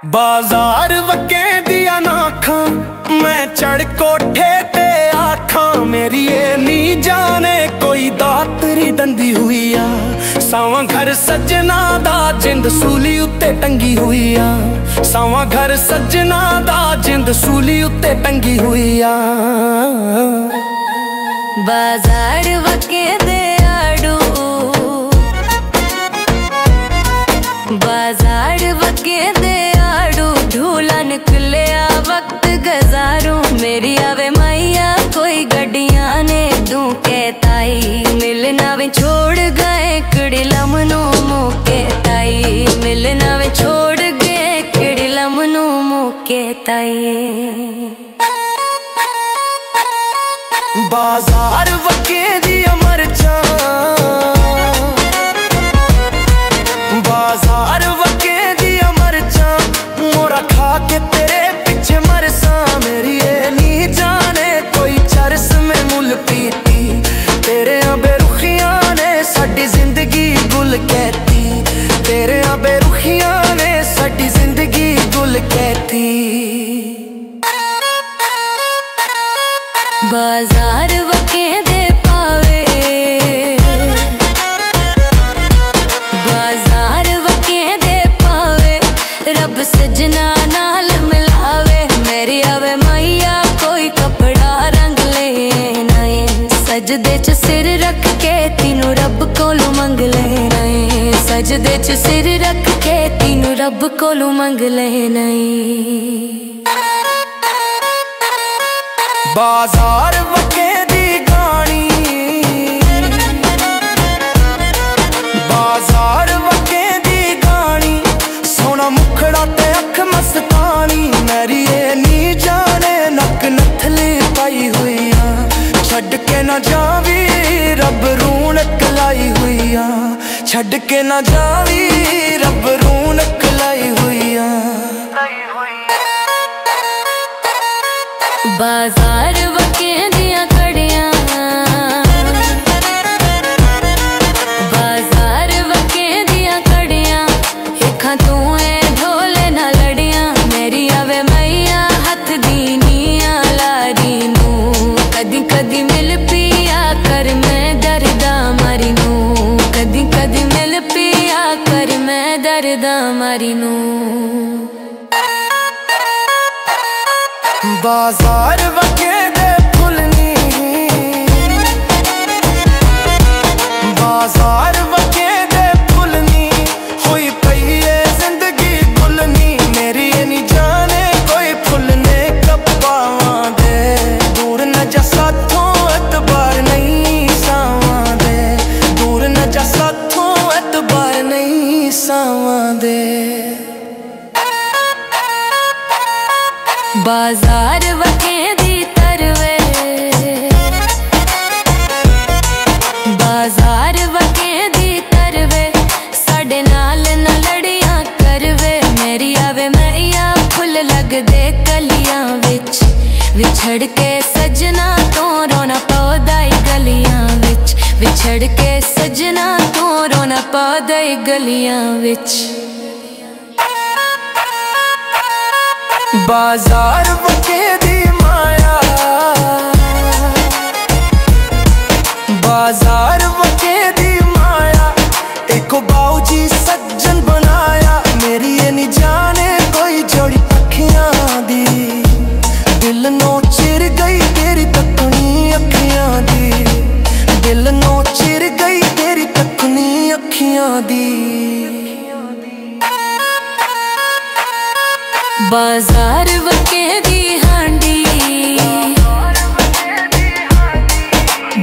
बाजार वके दिया ना खां, मैं चढ़ कोठे ते आखां। मेरी ये नी जाने कोई दातरी दंदी हुई आ। सावां घर सजना दा जिंद सूली उत्ते टंगी हुई आ। सावां घर सजना दा जिंद सूली उत्ते टंगी हुई आ। बाजार वके दे आड़ू, बाजार वके दे आड़ू, ढूला निकलिया वक्त गजारू। मेरी आवे मैया कोई गड्डियां ने दू के ताई, मिलना वे छोड़ गए किड़ी लमनू मुके ताई, मिलना वे छोड़ गए किड़ी लमनू मुके ताई। बाजार वके दिया मरचा, बाजार वके दिया मरचा, मोरा खा के तेरे पीछे मरसा। मेरी ये नी जाने कोई चरस में मुल पीती, तेरे बेरुखियां ने साडी जिंदगी गुल कहती, तेरे बेरुखियां ने साडी जिंदगी गुल कहती। बाजार वके दे पावे, बाजार वके दे पावे, रब सजना नाल मिलावे। मेरी आवे मैया कोई कपड़ा रंग ले नाए, सजदे च सिर रख के तीनू रब कोलू मंग ले नाए, सजदे च सिर रख के तीनू रब कोलू मंग ले नाए। बाजार वके दी गानी, बाजार वके दी गानी, सोना मुखड़ा ते अख मस्तानी। मेरी ये नी जाने नक नथली पाई हुई आ, छड़ के ना जावी रब रूनक लाई हुई आ, छड़ के ना जावी रब रूनक लाई हुई आ। बाजार वके दिया कड़ियां, बाजार वके दिया कड़ियां, हिखा तू है ढोले ना लड़ियां। मेरी आवे मैया हथ दीनिया लारी नू, कदी कदी मिल पिया कर मैं दर्दा मारी नू, कदी कदी मिल पिया कर मैं दर्दा मारी नू। बाजार वके दे फुलनी, बाजार वके दे फुलनी, हुई पई है जिंदगी गुलनी। मेरी ये नी जाने कोई फुलने कपावां दे, दूर न जा साथों एतबार नहीं सावां दे, दूर न जा साथों एतबार नहीं सावां दे। बाजार वके दी तरवे, बाजार वके दी तरवे, साडे नाल ना लड़ियां करवे। मेरी आवे मैया फुल लग दे कलियां विच, विछड़ के सजना तो रोना पौधा गलियां विच, विछड़ के सजना तो रोना पौधा गलियां विच। बाजार वके दी माया, बाजार वके दी माया, एको बाऊजी सज्जन बनाया। मेरी ये नी जाने कोई जोड़ी अखियां दी, दिल नो चिर गई तेरी तकनी अखियां दी, दिल नो चिर गई तेरी तकनी अखियां दी। बाजार वके दी हांडी,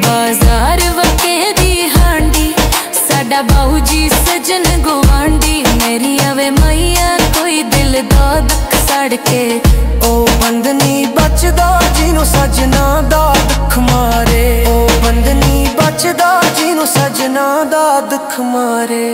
बाजार वके दी हांडी, साडा बाऊजी सजन गुआंडी। मेरी आवे मैया कोई दिल दा दुख सड़ के, ओ बंदनी बचदा जिनू सजना दा दुख मारे, ओ बंदनी बचदा जिनू सजना दा दुख मारे।